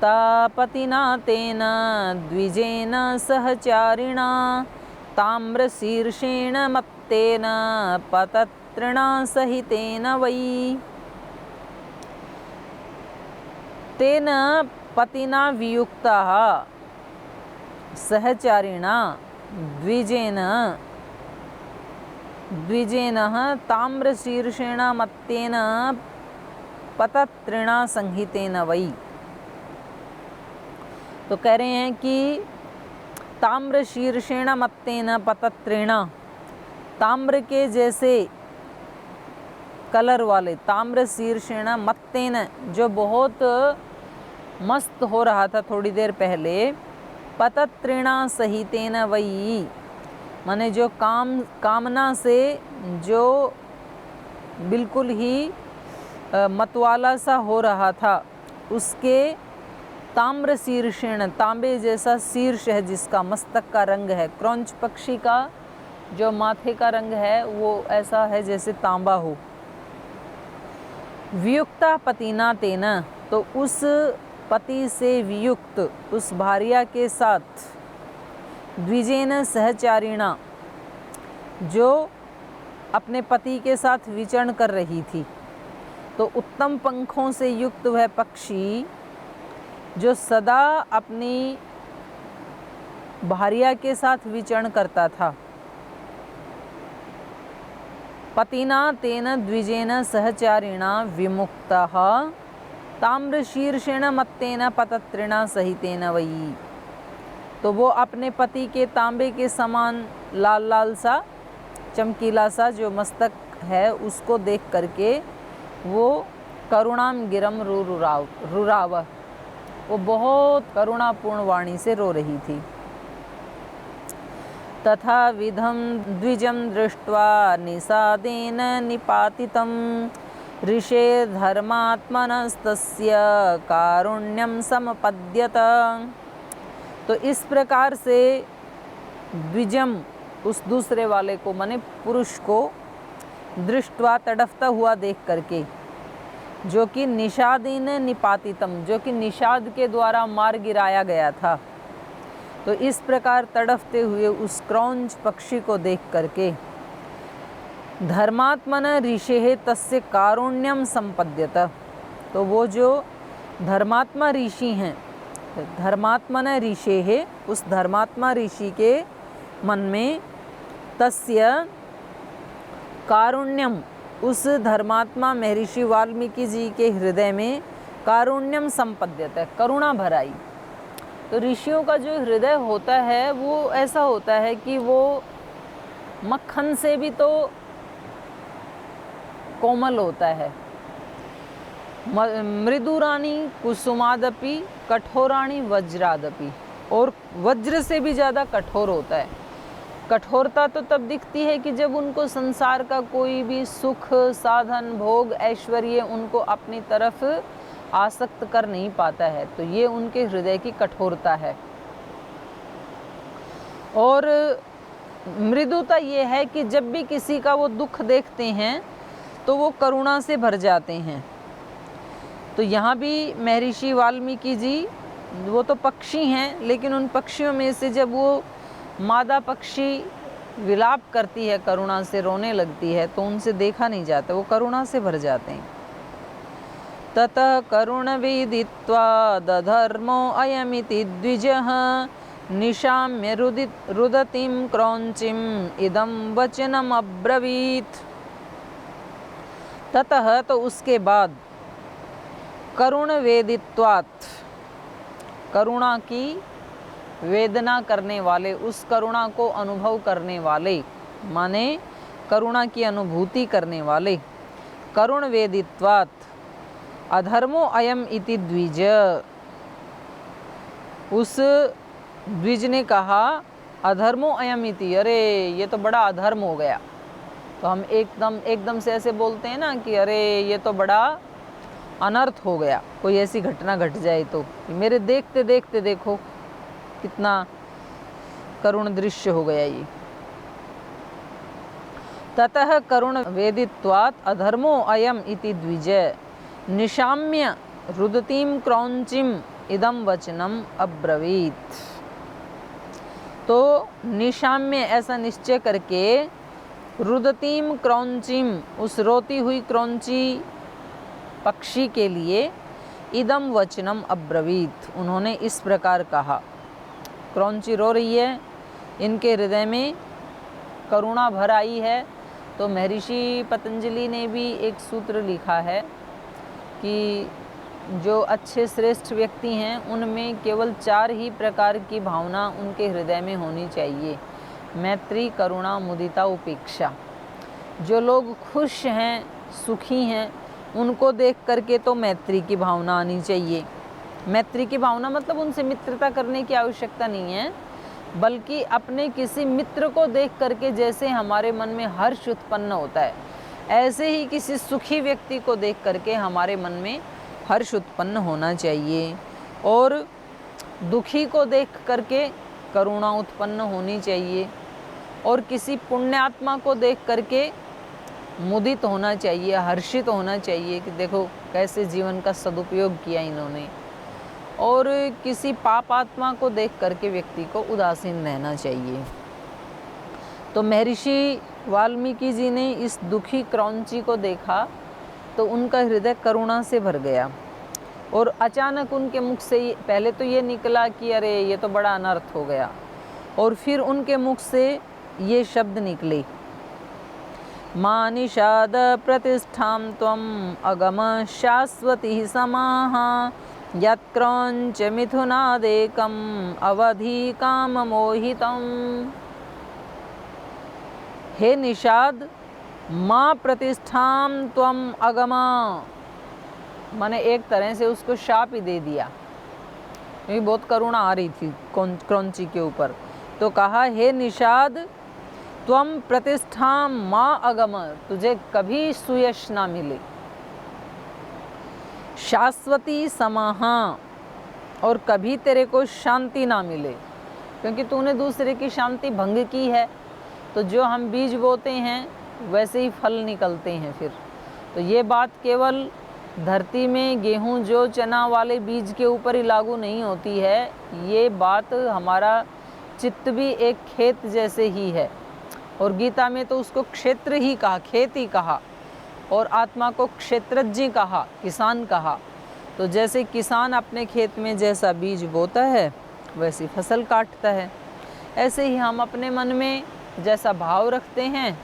वियुक्ता पतिना तेन द्विजेन सहचारिणा ताम्रशीर्षेण मत्तेन पतत्रिणा सहितेन वै। तेन पतिना वियुक्ताः सहचारिणा द्विजेन ताम्रशीर्षेण मत्तेन पतत्रिणा संहितेन वै। तो कह रहे हैं कि ताम्रशीर्षेण मत्तेन पतत्रिणा, ताम्र के जैसे कलर वाले, ताम्रशीर्षेण मत्तेन जो बहुत मस्त हो रहा था थोड़ी देर पहले, पतत्रिणा सहितेन वही, माने जो कामना से जो बिल्कुल ही मतवाला सा हो रहा था, उसके ताम्र शीर्षेण, तांबे जैसा शीर्ष है जिसका, मस्तक का रंग है, क्रौंच पक्षी का जो माथे का रंग है वो ऐसा है जैसे तांबा हो। वियुक्ता पतिना तेना, तो उस पति से वियुक्त उस भार्या के साथ, द्विजेन सहचारिणा, जो अपने पति के साथ विचरण कर रही थी, तो उत्तम पंखों से युक्त वह पक्षी जो सदा अपनी भार्या के साथ विचरण करता था, पतिना तेन द्विजेन सहचारिणा विमुक्तः ताम्रशीर्षेण मत्तेन पतत्रिणा सहितेन वै। तो वो अपने पति के तांबे के समान लाल लाल सा चमकीला सा जो मस्तक है उसको देख करके वो करुणाम गिरम रुराव, वो बहुत करुणापूर्ण वाणी से रो रही थी। तथा विधम द्विजम दृष्ट्वा निषादेन निपातितं ऋषे धर्मात्मनस्तस्य कारुण्यम समपद्यत। तो इस प्रकार से द्विजम, उस दूसरे वाले को माने पुरुष को, दृष्टवा तड़फता हुआ देख करके, जो कि निषादेन निपातितम, जो कि निषाद के द्वारा मार गिराया गया था, तो इस प्रकार तड़फते हुए उस क्रौंच पक्षी को देख करके धर्मात्मन ऋषेः तस्य कारुण्यम संपद्यत। तो वो जो धर्मात्मा ऋषि हैं, धर्मात्मन ऋषेः, उस धर्मात्मा ऋषि के मन में, तस्य कारुण्यम, उस धर्मात्मा महर्षि वाल्मीकि जी के हृदय में कारुण्यम संपद्यत, करुणा भराई। तो ऋषियों का जो हृदय होता है वो ऐसा होता है कि वो मक्खन से भी तो कोमल होता है। मृदुरानी कुसुमादपि कठोराणी वज्रादपि, और वज्र से भी ज़्यादा कठोर होता है। कठोरता तो तब दिखती है कि जब उनको संसार का कोई भी सुख, साधन, भोग, ऐश्वर्य उनको अपनी तरफ आसक्त कर नहीं पाता है, तो ये उनके हृदय की कठोरता है। और मृदुता ये है कि जब भी किसी का वो दुख देखते हैं तो वो करुणा से भर जाते हैं। तो यहाँ भी महर्षि वाल्मीकि जी, वो तो पक्षी हैं, लेकिन उन पक्षियों में से जब वो मादा पक्षी विलाप करती है, करुणा से रोने लगती है, तो उनसे देखा नहीं जाता, वो करुणा से भर जाते हैं। ततः करुण विदित्वा दधर्मो अयमिति द्विजः निशाम्य रुदतिं क्रौञ्चिं इदं वचनम अब्रवीत। ततः, तो उसके बाद, करुण वेदित्वात्, करुणा की वेदना करने वाले, उस करुणा को अनुभव करने वाले, माने करुणा की अनुभूति करने वाले, करुण वेदित्वात् अधर्मो अयम इति द्विज, उस द्विज ने कहा अधर्मो अयम इति, अरे ये तो बड़ा अधर्म हो गया। तो हम एकदम से ऐसे बोलते हैं ना कि अरे ये तो बड़ा अनर्थ हो गया, कोई ऐसी घटना घट जाए तो। मेरे देखते देखते देखो कितना करुण दृश्य हो गया ये। ततः करुण वेदित्वात् अधर्मो अयम इति द्विज निशाम्य रुदतीं क्रौञ्चिं इदम वचनम अब्रवीत। तो निशाम्य ऐसा निश्चय करके रुदतीम क्रौंचिम, उस रोती हुई क्रौंची पक्षी के लिए इदम वचनम अब्रवीत, उन्होंने इस प्रकार कहा। क्रौंची रो रही है, इनके हृदय में करुणा भर आई है। तो महर्षि पतंजलि ने भी एक सूत्र लिखा है कि जो अच्छे श्रेष्ठ व्यक्ति हैं उनमें केवल 4 ही प्रकार की भावना उनके हृदय में होनी चाहिए, मैत्री, करुणा, मुदिता, उपेक्षा। जो लोग खुश हैं, सुखी हैं, उनको देख करके तो मैत्री की भावना आनी चाहिए। मैत्री की भावना मतलब उनसे मित्रता करने की आवश्यकता नहीं है, बल्कि अपने किसी मित्र को देख करके जैसे हमारे मन में हर्ष उत्पन्न होता है, ऐसे ही किसी सुखी व्यक्ति को देख करके हमारे मन में हर्ष उत्पन्न होना चाहिए। और दुखी को देख करके करुणा उत्पन्न होनी चाहिए। और किसी पुण्यात्मा को देख करके मुदित होना चाहिए, हर्षित होना चाहिए कि देखो कैसे जीवन का सदुपयोग किया इन्होंने। और किसी पापात्मा को देख करके व्यक्ति को उदासीन रहना चाहिए। तो महर्षि वाल्मीकि जी ने इस दुखी क्रौंची को देखा तो उनका हृदय करुणा से भर गया। और अचानक उनके मुख से पहले तो ये निकला कि अरे ये तो बड़ा अनर्थ हो गया, और फिर उनके मुख से ये शब्द निकले, मा निषाद प्रतिष्ठां त्वम् अगम शाश्वती समाः यत्क्रौंच मिथुनादेकम् अवधि काम मोहितम्। हे निषाद, माँ प्रतिष्ठां त्वम् अगमा, मैंने एक तरह से उसको शाप ही दे दिया, क्योंकि बहुत करुणा आ रही थी क्रौंची के ऊपर। तो कहा, हे निषाद, त्वम प्रतिष्ठां माँ अगम, तुझे कभी सुयश ना मिले, शाश्वती समाहा, और कभी तेरे को शांति ना मिले, क्योंकि तूने दूसरे की शांति भंग की है। तो जो हम बीज बोते हैं वैसे ही फल निकलते हैं फिर। तो ये बात केवल धरती में गेहूं जो चना वाले बीज के ऊपर ही लागू नहीं होती है, ये बात हमारा चित्त भी एक खेत जैसे ही है। और गीता में तो उसको क्षेत्र ही कहा, खेत ही कहा, और आत्मा को क्षेत्रज्ञ कहा, किसान कहा। तो जैसे किसान अपने खेत में जैसा बीज बोता है वैसी फसल काटता है, ऐसे ही हम अपने मन में जैसा भाव रखते हैं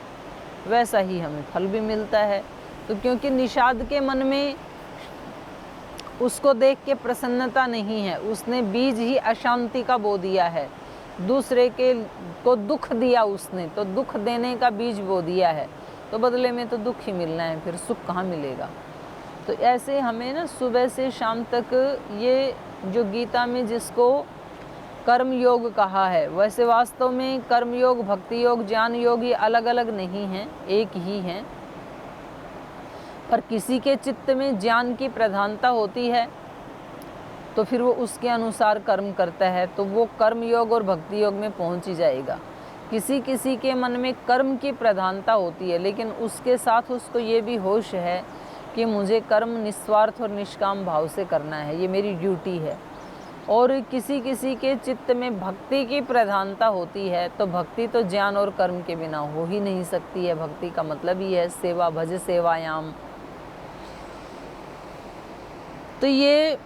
वैसा ही हमें फल भी मिलता है। तो क्योंकि निषाद के मन में उसको देख के प्रसन्नता नहीं है, उसने बीज ही अशांति का बो दिया है, दूसरे के को दुख दिया उसने, तो दुख देने का बीज बो दिया है, तो बदले में तो दुख ही मिलना है, फिर सुख कहाँ मिलेगा। तो ऐसे हमें ना सुबह से शाम तक ये जो गीता में जिसको कर्म योग कहा है, वैसे वास्तव में कर्म योग, भक्ति योग, ज्ञान योग ये अलग अलग नहीं हैं, एक ही हैं। पर किसी के चित्त में ज्ञान की प्रधानता होती है तो फिर वो उसके अनुसार कर्म करता है, तो वो कर्म योग और भक्ति योग में पहुंच ही जाएगा। किसी किसी के मन में कर्म की प्रधानता होती है, लेकिन उसके साथ उसको ये भी होश है कि मुझे कर्म निस्वार्थ और निष्काम भाव से करना है, ये मेरी ड्यूटी है। और किसी किसी के चित्त में भक्ति की प्रधानता होती है, तो भक्ति तो ज्ञान और कर्म के बिना हो ही नहीं सकती है। भक्ति का मतलब ही है सेवा, भज सेवायाम। तो ये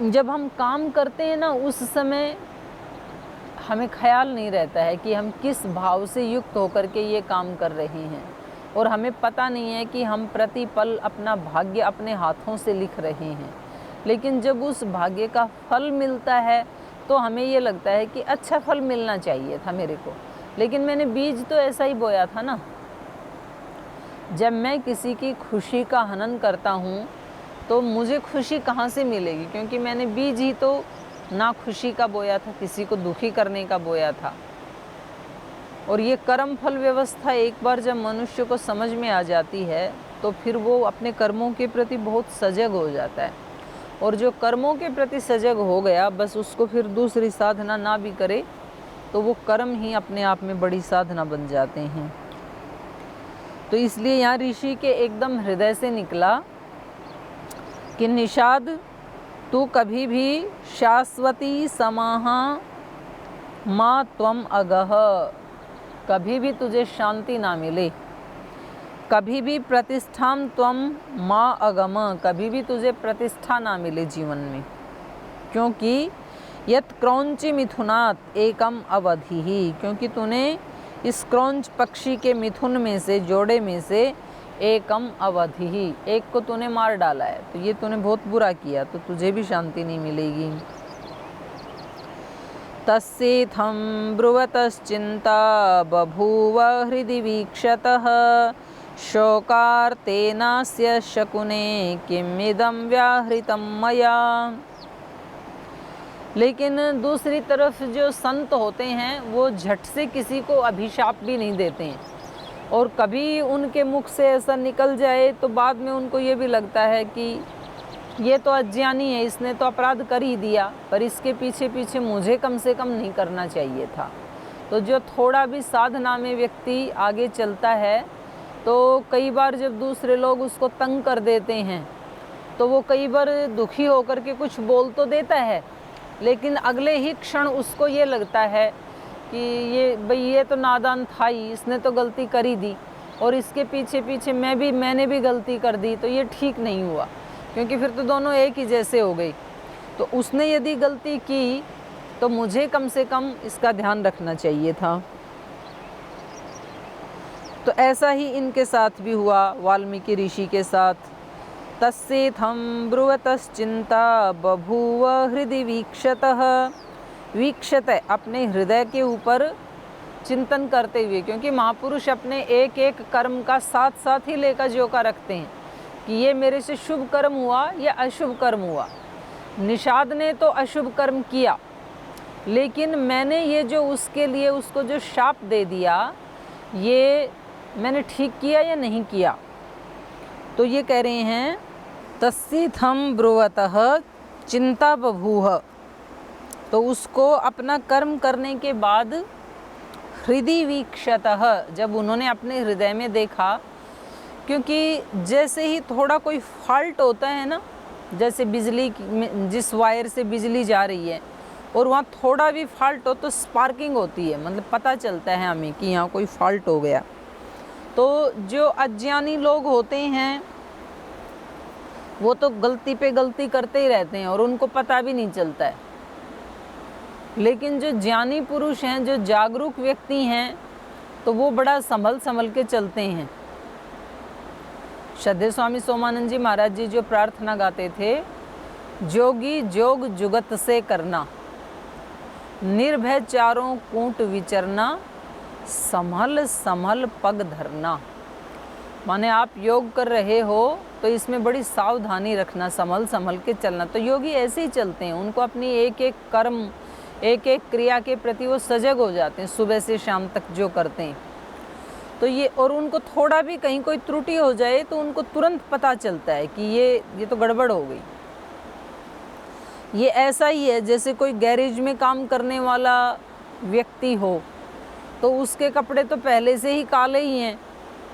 जब हम काम करते हैं ना, उस समय हमें ख्याल नहीं रहता है कि हम किस भाव से युक्त होकर के ये काम कर रहे हैं, और हमें पता नहीं है कि हम प्रतिपल अपना भाग्य अपने हाथों से लिख रहे हैं। लेकिन जब उस भाग्य का फल मिलता है तो हमें ये लगता है कि अच्छा फल मिलना चाहिए था मेरे को, लेकिन मैंने बीज तो ऐसा ही बोया था ना। जब मैं किसी की खुशी का हनन करता हूँ तो मुझे खुशी कहाँ से मिलेगी, क्योंकि मैंने बीज ही तो ना खुशी का बोया था, किसी को दुखी करने का बोया था। और ये कर्म फल व्यवस्था एक बार जब मनुष्य को समझ में आ जाती है तो फिर वो अपने कर्मों के प्रति बहुत सजग हो जाता है। और जो कर्मों के प्रति सजग हो गया, बस उसको फिर दूसरी साधना ना भी करे तो वो कर्म ही अपने आप में बड़ी साधना बन जाते हैं। तो इसलिए यहाँ ऋषि के एकदम हृदय से निकला कि निषाद, तू कभी भी शाश्वती समाह मा त्वम अगह, कभी भी तुझे शांति ना मिले। कभी भी प्रतिष्ठाम त्वम मा अगम, कभी भी तुझे प्रतिष्ठा ना मिले जीवन में, क्योंकि यत क्रौंच मिथुनात् एकम अवधि ही, क्योंकि तूने इस क्रौंच पक्षी के मिथुन में से, जोड़े में से एकम अवधि ही, एक को तूने मार डाला है, तो ये तूने बहुत बुरा किया, तो तुझे भी शांति नहीं मिलेगी। तस्येथं ब्रुवतश्चिन्ता बभूव हृदि वीक्षतः शोकार्तेनास्य शकुने किमिदं व्याहृतं मया। लेकिन दूसरी तरफ जो संत होते हैं वो झट से किसी को अभिशाप भी नहीं देते हैं, और कभी उनके मुख से ऐसा निकल जाए तो बाद में उनको ये भी लगता है कि ये तो अज्ञानी है, इसने तो अपराध कर ही दिया, पर इसके पीछे पीछे मुझे कम से कम नहीं करना चाहिए था। तो जो थोड़ा भी साधना में व्यक्ति आगे चलता है, तो कई बार जब दूसरे लोग उसको तंग कर देते हैं तो वो कई बार दुखी होकर के कुछ बोल तो देता है, लेकिन अगले ही क्षण उसको ये लगता है कि ये तो नादान था ही, इसने तो गलती कर ही दी, और इसके पीछे पीछे मैंने भी गलती कर दी, तो ये ठीक नहीं हुआ, क्योंकि फिर तो दोनों एक ही जैसे हो गई। तो उसने यदि गलती की तो मुझे कम से कम इसका ध्यान रखना चाहिए था। तो ऐसा ही इनके साथ भी हुआ, वाल्मीकि ऋषि के साथ। तस्येथं ब्रुवतश्चिन्ता बभूव हृदि वीक्षतः, वीक्षत अपने हृदय के ऊपर चिंतन करते हुए, क्योंकि महापुरुष अपने एक एक कर्म का साथ साथ ही लेकर जोका रखते हैं कि ये मेरे से शुभ कर्म हुआ या अशुभ कर्म हुआ। निषाद ने तो अशुभ कर्म किया, लेकिन मैंने ये जो उसके लिए उसको जो शाप दे दिया, ये मैंने ठीक किया या नहीं किया। तो ये कह रहे हैं तस्येथं ब्रुवतः चिंता बभूव, तो उसको अपना कर्म करने के बाद हृदि वीक्षतः, जब उन्होंने अपने हृदय में देखा, क्योंकि जैसे ही थोड़ा कोई फॉल्ट होता है ना, जैसे बिजली जिस वायर से बिजली जा रही है और वहाँ थोड़ा भी फॉल्ट हो तो स्पार्किंग होती है, मतलब पता चलता है हमें कि यहाँ कोई फॉल्ट हो गया। तो जो अज्ञानी लोग होते हैं वो तो गलती पे गलती करते ही रहते हैं और उनको पता भी नहीं चलता है, लेकिन जो ज्ञानी पुरुष हैं, जो जागरूक व्यक्ति हैं, तो वो बड़ा संभल के चलते हैं। श्रद्धेय स्वामी सोमानंद जी महाराज जी जो प्रार्थना गाते थे, जोगी जोग जुगत से करना, निर्भय चारों कूट विचरना, संभल संभल पग धरना। माने आप योग कर रहे हो तो इसमें बड़ी सावधानी रखना, संभल के चलना। तो योगी ऐसे ही चलते हैं, उनको अपनी एक एक कर्म, एक एक क्रिया के प्रति वो सजग हो जाते हैं, सुबह से शाम तक जो करते हैं। तो ये, और उनको थोड़ा भी कहीं कोई त्रुटि हो जाए तो उनको तुरंत पता चलता है कि ये तो गड़बड़ हो गई। ये ऐसा ही है जैसे कोई गैरेज में काम करने वाला व्यक्ति हो, तो उसके कपड़े तो पहले से ही काले ही हैं,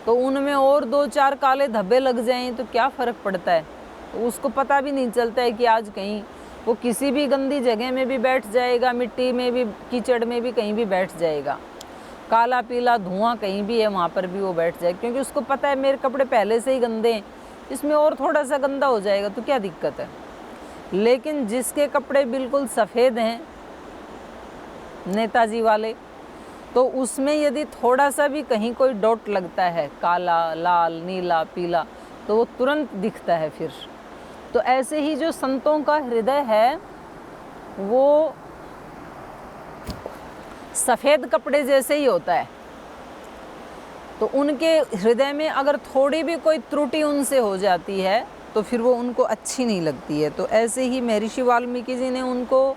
तो उनमें और 2-4 काले धब्बे लग जाएं तो क्या फ़र्क पड़ता है। तो उसको पता भी नहीं चलता है कि आज कहीं वो किसी भी गंदी जगह में भी बैठ जाएगा, मिट्टी में भी, कीचड़ में भी, कहीं भी बैठ जाएगा, काला पीला धुआं कहीं भी है वहाँ पर भी वो बैठ जाएगा, क्योंकि उसको पता है मेरे कपड़े पहले से ही गंदे हैं, इसमें और थोड़ा सा गंदा हो जाएगा तो क्या दिक्कत है। लेकिन जिसके कपड़े बिल्कुल सफ़ेद हैं, नेताजी वाले, तो उसमें यदि थोड़ा सा भी कहीं कोई डॉट लगता है, काला, लाल, नीला, पीला, तो वो तुरंत दिखता है फिर। तो ऐसे ही जो संतों का हृदय है वो सफ़ेद कपड़े जैसे ही होता है। तो उनके हृदय में अगर थोड़ी भी कोई त्रुटि उनसे हो जाती है तो फिर वो उनको अच्छी नहीं लगती है। तो ऐसे ही महर्षि वाल्मीकि जी ने उनको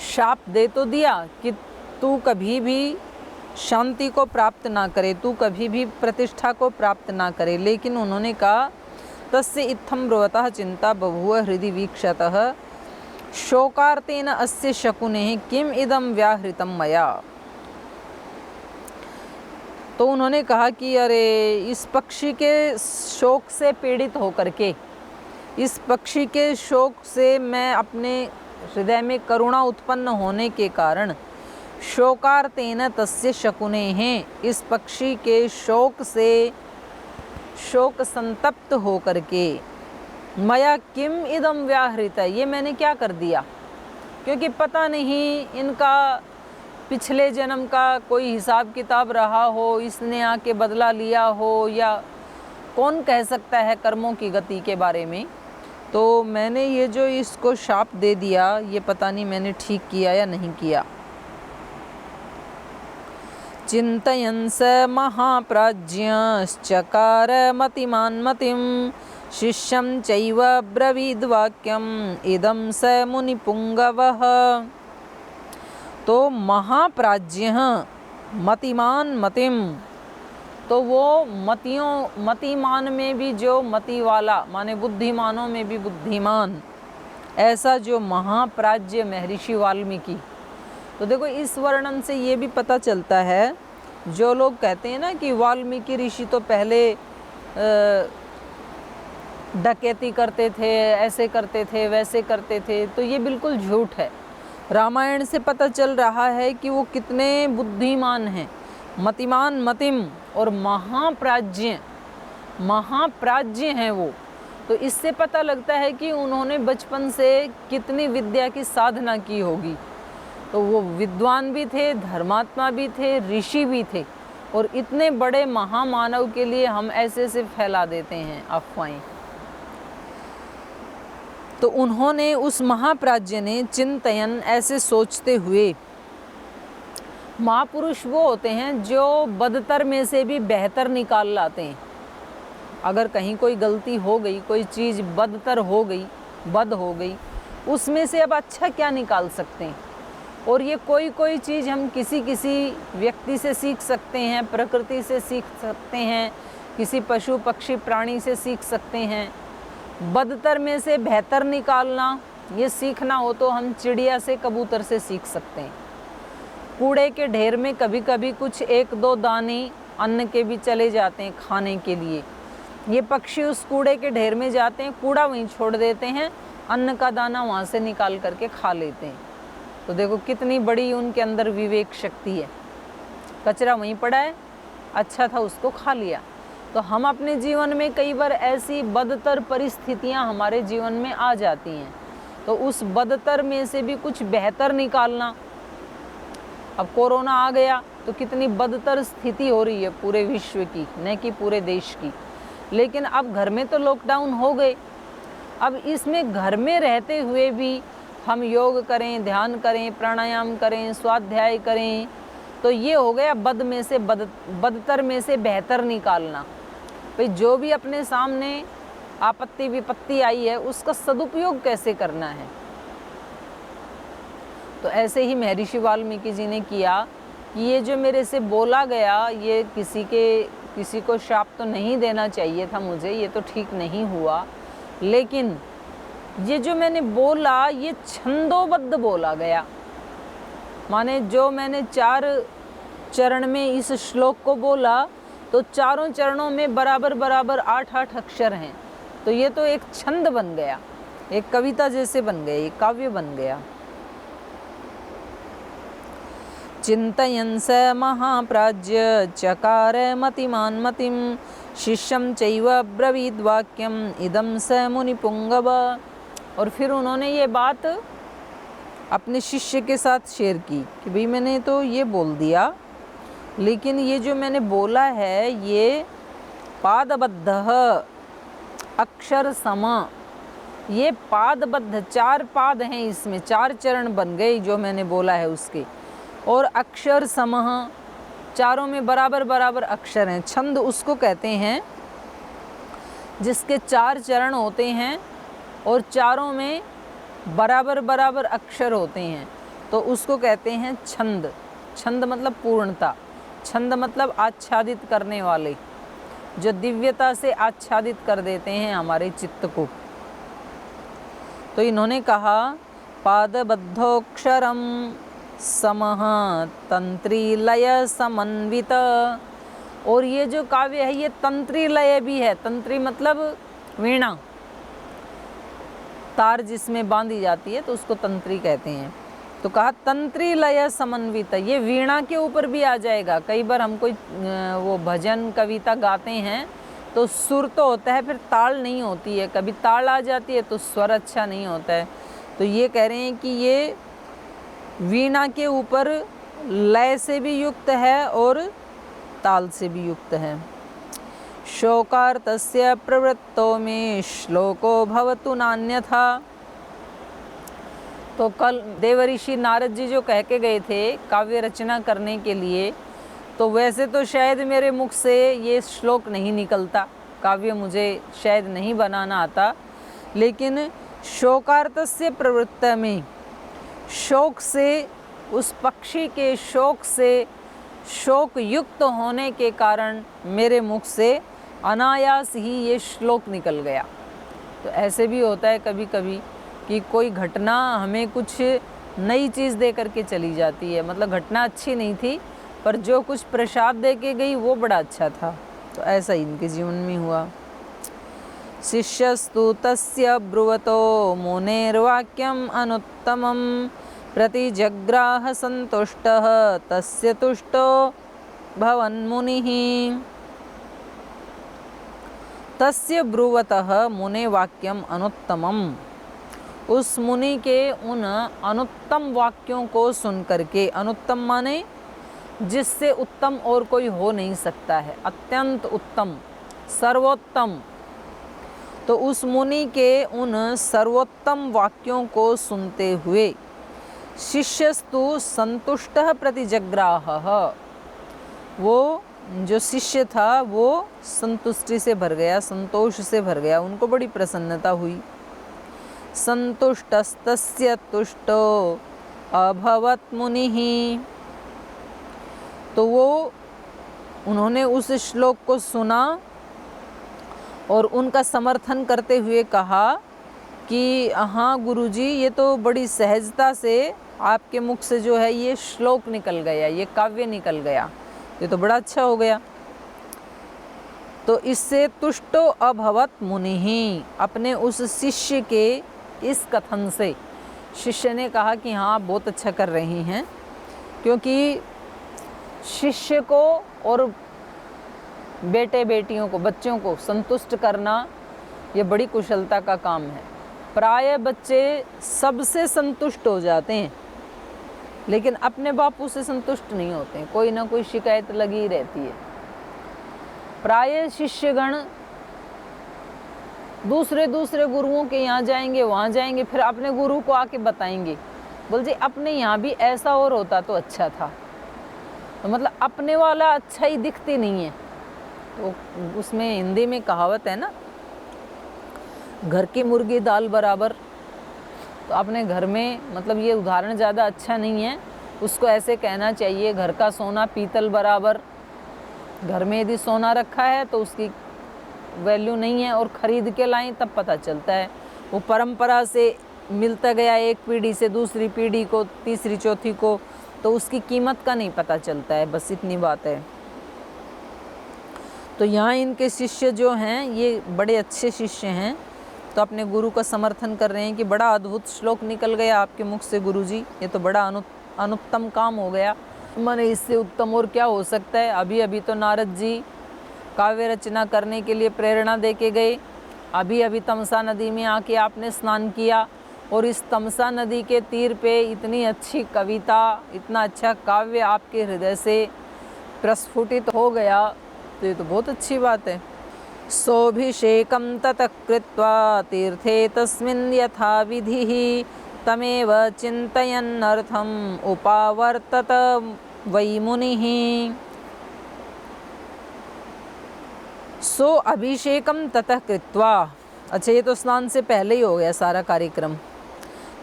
शाप दे तो दिया कि तू कभी भी शांति को प्राप्त ना करे, तू कभी भी प्रतिष्ठा को प्राप्त ना करे, लेकिन उन्होंने कहा तस्य इत्थं ब्रुवतः चिंता बभूव हृदि वीक्षतः शोकार्तेन अस्य शकुने किम इदं व्याहृतं मया। तो उन्होंने कहा कि अरे, इस पक्षी के शोक से पीड़ित होकर के इस पक्षी के शोक से मैं अपने हृदय में करुणा उत्पन्न होने के कारण शोकार्तेन तस्य शकुने हैं, इस पक्षी के शोक से शोक संतप्त हो करके मया किम इदम व्याहृत, ये मैंने क्या कर दिया, क्योंकि पता नहीं इनका पिछले जन्म का कोई हिसाब किताब रहा हो, इसने आके बदला लिया हो, या कौन कह सकता है कर्मों की गति के बारे में। तो मैंने ये जो इसको शाप दे दिया, ये पता नहीं मैंने ठीक किया या नहीं किया। चिंतयन् स महाप्राज्ञश्चकार मतिमान् मतिं शिष्यं चैव ब्रवीद्वाक्यम् इदं स मुनिपुंगवः। तो महाप्राज्ञ मतिमान मतिम, तो वो मतिमान में भी जो मति वाला, माने बुद्धिमानों में भी बुद्धिमान, ऐसा जो महाप्राज्य महर्षि वाल्मीकि। तो देखो इस वर्णन से ये भी पता चलता है, जो लोग कहते हैं ना कि वाल्मीकि ऋषि तो पहले डकैती करते थे, ऐसे करते थे, वैसे करते थे, तो ये बिल्कुल झूठ है। रामायण से पता चल रहा है कि वो कितने बुद्धिमान हैं, मतिमान मतिम और महाप्राज्य हैं वो। तो इससे पता लगता है कि उन्होंने बचपन से कितनी विद्या की साधना की होगी। तो वो विद्वान भी थे, धर्मात्मा भी थे, ऋषि भी थे, और इतने बड़े महामानव के लिए हम ऐसे से फैला देते हैं अफवाहें। तो उन्होंने, उस महाप्राज्य ने चिंतयन, ऐसे सोचते हुए, महापुरुष वो होते हैं जो बदतर में से भी बेहतर निकाल लाते हैं। अगर कहीं कोई गलती हो गई, कोई चीज़ बदतर हो गई, बद हो गई, उसमें से अब अच्छा क्या निकाल सकते हैं। और ये कोई चीज़ हम किसी व्यक्ति से सीख सकते हैं, प्रकृति से सीख सकते हैं, किसी पशु पक्षी प्राणी से सीख सकते हैं। बदतर में से बेहतर निकालना, ये सीखना हो तो हम चिड़िया से, कबूतर से सीख सकते हैं। कूड़े के ढेर में कभी कभी कुछ 1-2 दाने अन्न के भी चले जाते हैं खाने के लिए। ये पक्षी उस कूड़े के ढेर में जाते हैं, कूड़ा वहीं छोड़ देते हैं, अन्न का दाना वहाँ से निकाल करके खा लेते हैं। तो देखो कितनी बड़ी उनके अंदर विवेक शक्ति है। कचरा वहीं पड़ा है, अच्छा था उसको खा लिया। तो हम अपने जीवन में कई बार ऐसी बदतर परिस्थितियां हमारे जीवन में आ जाती हैं, तो उस बदतर में से भी कुछ बेहतर निकालना। अब कोरोना आ गया तो कितनी बदतर स्थिति हो रही है पूरे विश्व की, न कि पूरे देश की। लेकिन अब घर में तो लॉकडाउन हो गए, अब इसमें घर में रहते हुए भी हम योग करें, ध्यान करें, प्राणायाम करें, स्वाध्याय करें, तो ये हो गया बदतर में से बेहतर निकालना। भाई जो भी अपने सामने आपत्ति विपत्ति आई है उसका सदुपयोग कैसे करना है। तो ऐसे ही महर्षि वाल्मीकि जी ने किया कि ये जो मेरे से बोला गया, ये किसी को शाप तो नहीं देना चाहिए था मुझे, ये तो ठीक नहीं हुआ, लेकिन ये जो मैंने बोला ये छंदोबद्ध बोला गया। माने जो मैंने 4 चरण में इस श्लोक को बोला, तो चारों चरणों में बराबर 8-8 अक्षर हैं। तो ये तो एक छंद बन गया, एक कविता जैसे बन गया, एक काव्य बन गया। चिंतयन् स महाप्राज्य चकार मतिमान् मतिं शिष्यं चैव ब्रवीद्वाक्यम् इदं स मुनिपुंगव। और फिर उन्होंने ये बात अपने शिष्य के साथ शेयर की कि भाई मैंने तो ये बोल दिया, लेकिन ये जो मैंने बोला है ये पादबद्ध अक्षर सम, ये पादबद्ध, 4 पाद हैं इसमें, 4 चरण बन गए जो मैंने बोला है उसके, और अक्षर समः, चारों में बराबर अक्षर हैं। छंद उसको कहते हैं जिसके 4 चरण होते हैं और चारों में बराबर अक्षर होते हैं, तो उसको कहते हैं छंद। छंद मतलब पूर्णता, छंद मतलब आच्छादित करने वाले, जो दिव्यता से आच्छादित कर देते हैं हमारे चित्त को। तो इन्होंने कहा पादबद्धोक्षरम समः तंत्री लय समन्वित। और ये जो काव्य है ये तंत्री लय भी है। तंत्री मतलब वीणा, तार जिसमें बांधी जाती है तो उसको तंत्री कहते हैं। तो कहा तंत्री लय समन्वित, ये वीणा के ऊपर भी आ जाएगा। कई बार हम कोई वो भजन कविता गाते हैं तो सुर तो होता है, फिर ताल नहीं होती है, कभी ताल आ जाती है तो स्वर अच्छा नहीं होता है। तो ये कह रहे हैं कि ये वीणा के ऊपर लय से भी युक्त है और ताल से भी युक्त है। शोकार्तस्य प्रवृत्तो में श्लोको भवतु नान्यथा। तो कल देवऋषि नारद जी जो कह के गए थे काव्य रचना करने के लिए, तो वैसे तो शायद मेरे मुख से ये श्लोक नहीं निकलता, काव्य मुझे शायद नहीं बनाना आता, लेकिन शोकार्तस्य प्रवृत्त में शोक से, उस पक्षी के शोक से, शोक युक्त होने के कारण मेरे मुख से अनायास ही ये श्लोक निकल गया। तो ऐसे भी होता है कभी कभी कि कोई घटना हमें कुछ नई चीज़ दे करके चली जाती है, मतलब घटना अच्छी नहीं थी पर जो कुछ प्रसाद दे के गई वो बड़ा अच्छा था। तो ऐसा ही इनके जीवन में हुआ। शिष्यस्तु तस्य ब्रुवतो मुनेर्वाक्यम अनुत्तमं प्रतिजग्राह संतुष्टः तस्य तुष्टो भवन्मुनिः। तस्य ब्रुवतः मुने वाक्यम अनुत्तमम, उस मुनि के उन अनुत्तम वाक्यों को सुन करके, अनुत्तम माने जिससे उत्तम और कोई हो नहीं सकता है, अत्यंत उत्तम, सर्वोत्तम। तो उस मुनि के उन सर्वोत्तम वाक्यों को सुनते हुए शिष्यस्तु संतुष्टः प्रतिजग्राहः, वो जो शिष्य था वो संतुष्टि से भर गया, संतोष से भर गया, उनको बड़ी प्रसन्नता हुई। संतुष्टस्तस्य तुष्टो अभवत् मुनिः। तो वो उन्होंने उस श्लोक को सुना और उनका समर्थन करते हुए कहा कि हाँ गुरुजी, ये तो बड़ी सहजता से आपके मुख से जो है ये श्लोक निकल गया, ये काव्य निकल गया, ये तो बड़ा अच्छा हो गया। तो इससे तुष्टो अभवत् मुनिः, अपने उस शिष्य के इस कथन से शिष्य ने कहा कि हाँ आप बहुत अच्छा कर रही हैं, क्योंकि शिष्य को और बेटे बेटियों को, बच्चों को संतुष्ट करना ये बड़ी कुशलता का काम है। प्राय बच्चे सबसे संतुष्ट हो जाते हैं लेकिन अपने बापू से संतुष्ट नहीं होते हैं, कोई ना कोई शिकायत लगी ही रहती है। प्राय शिष्यगण दूसरे गुरुओं के यहाँ जाएंगे, वहाँ जाएंगे, फिर अपने गुरु को आके बताएंगे, बोल जी अपने यहाँ भी ऐसा और होता तो अच्छा था। तो मतलब अपने वाला अच्छा ही दिखती नहीं है। तो उसमें हिंदी में कहावत है ना, घर की मुर्गी दाल बराबर। तो अपने घर में, मतलब ये उदाहरण ज़्यादा अच्छा नहीं है, उसको ऐसे कहना चाहिए घर का सोना पीतल बराबर। घर में यदि सोना रखा है तो उसकी वैल्यू नहीं है, और ख़रीद के लाएं तब पता चलता है। वो परंपरा से मिलता गया, एक पीढ़ी से दूसरी पीढ़ी को, तीसरी चौथी को, तो उसकी कीमत का नहीं पता चलता है, बस इतनी बात है। तो यहाँ इनके शिष्य जो हैं ये बड़े अच्छे शिष्य हैं, तो अपने गुरु का समर्थन कर रहे हैं कि बड़ा अद्भुत श्लोक निकल गया आपके मुख से गुरुजी, ये तो बड़ा अनुत्तम काम हो गया, माने इससे उत्तम और क्या हो सकता है। अभी अभी तो नारद जी काव्य रचना करने के लिए प्रेरणा दे के गए, अभी अभी तमसा नदी में आके आपने स्नान किया, और इस तमसा नदी के तीर पे इतनी अच्छी कविता, इतना अच्छा काव्य आपके हृदय से प्रस्फुटित हो गया, तो ये तो बहुत अच्छी बात है। सोऽभिषेकं ततः कृत्वा तीर्थे तस्मिन् यथा विधिः तमेव चिन्तयन्नर्थम् उपावर्तत वै मुनिः। सो अभिषेकम ततः कृत्वा, अच्छा ये तो स्नान से पहले ही हो गया सारा कार्यक्रम।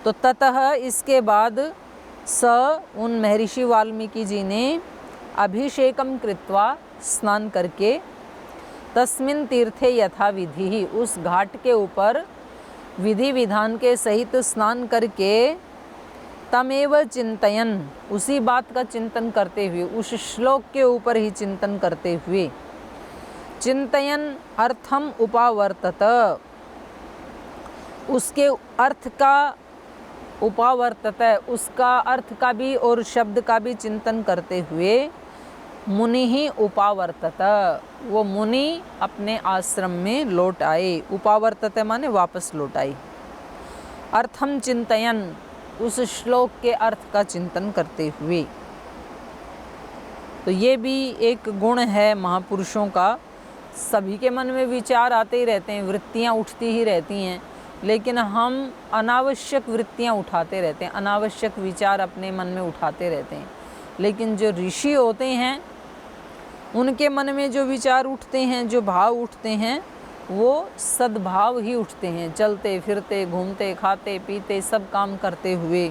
तो ततः इसके बाद स उन महर्षि वाल्मीकि जी ने अभिषेकम कृत्वा स्नान करके, तस्मिन् तीर्थे यथा विधि, उस घाट के ऊपर विधि विधान के सहित स्नान करके, तमेव चिंतयन, उसी बात का चिंतन करते हुए, उस श्लोक के ऊपर ही चिंतन करते हुए, चिंतयन अर्थम उपावर्तत, उसके अर्थ का उपावर्तत, उसका अर्थ का भी और शब्द का भी चिंतन करते हुए मुनि ही उपावर्तत, वो मुनि अपने आश्रम में लौट आए। उपावर्तत माने वापस लौट आए। अर्थम चिंतयन, उस श्लोक के अर्थ का चिंतन करते हुए। तो ये भी एक गुण है महापुरुषों का। सभी के मन में विचार आते ही रहते हैं, वृत्तियाँ उठती ही रहती हैं, लेकिन हम अनावश्यक वृत्तियाँ उठाते रहते हैं, अनावश्यक विचार अपने मन में उठाते रहते हैं। लेकिन जो ऋषि होते हैं उनके मन में जो विचार उठते हैं, जो भाव उठते हैं, वो सद्भाव ही उठते हैं, चलते फिरते घूमते खाते पीते सब काम करते हुए।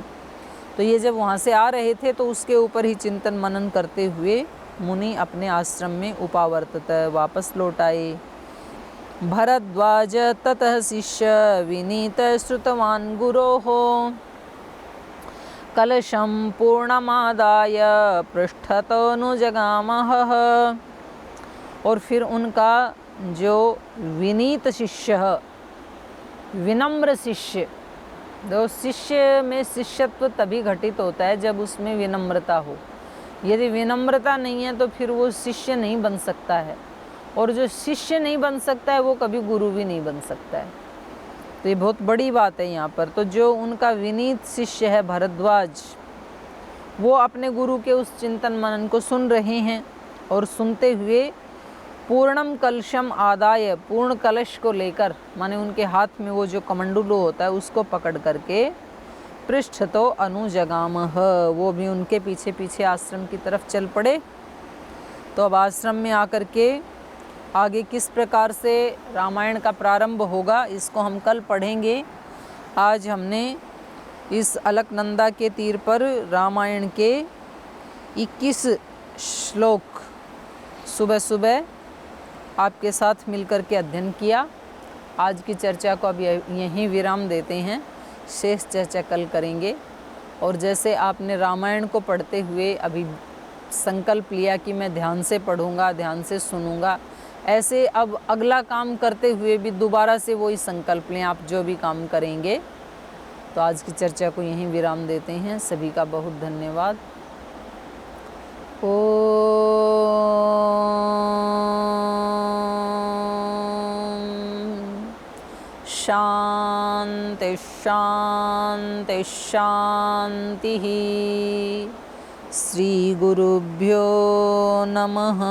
तो ये जब वहाँ से आ रहे थे तो उसके ऊपर ही चिंतन मनन करते हुए मुनि अपने आश्रम में उपावर्तत वापस लौट आए। भरद्वाज ततः शिष्य विनीत श्रुतवान् गुरोः कलशं पूर्णमादाय पृष्ठतनुजगामः। और फिर उनका जो विनीत शिष्य, विनम्र शिष्य, तो शिष्य में शिष्यत्व तभी घटित होता है जब उसमें विनम्रता हो। यदि विनम्रता नहीं है तो फिर वो शिष्य नहीं बन सकता है, और जो शिष्य नहीं बन सकता है वो कभी गुरु भी नहीं बन सकता है। तो ये बहुत बड़ी बात है यहाँ पर। तो जो उनका विनीत शिष्य है भरद्वाज, वो अपने गुरु के उस चिंतन मनन को सुन रहे हैं, और सुनते हुए पूर्णम कलशम आदाय, पूर्ण कलश को लेकर, माने उनके हाथ में वो जो कमंडलू होता है उसको पकड़ करके पृष्ठ तो अनुजगामः, वो भी उनके पीछे पीछे आश्रम की तरफ चल पड़े। तो अब आश्रम में आकर के आगे किस प्रकार से रामायण का प्रारंभ होगा इसको हम कल पढ़ेंगे। आज हमने इस अलकनंदा के तीर पर रामायण के 21 श्लोक सुबह सुबह आपके साथ मिलकर के अध्ययन किया। आज की चर्चा को अब यहीं विराम देते हैं, शेष चर्चा कल करेंगे। और जैसे आपने रामायण को पढ़ते हुए अभी संकल्प लिया कि मैं ध्यान से पढ़ूंगा, ध्यान से सुनूंगा, ऐसे अब अगला काम करते हुए भी दोबारा से वही संकल्प लें आप जो भी काम करेंगे। तो आज की चर्चा को यहीं विराम देते हैं। सभी का बहुत धन्यवाद। शांति शांति शांति। श्री गुरुभ्यो नमः।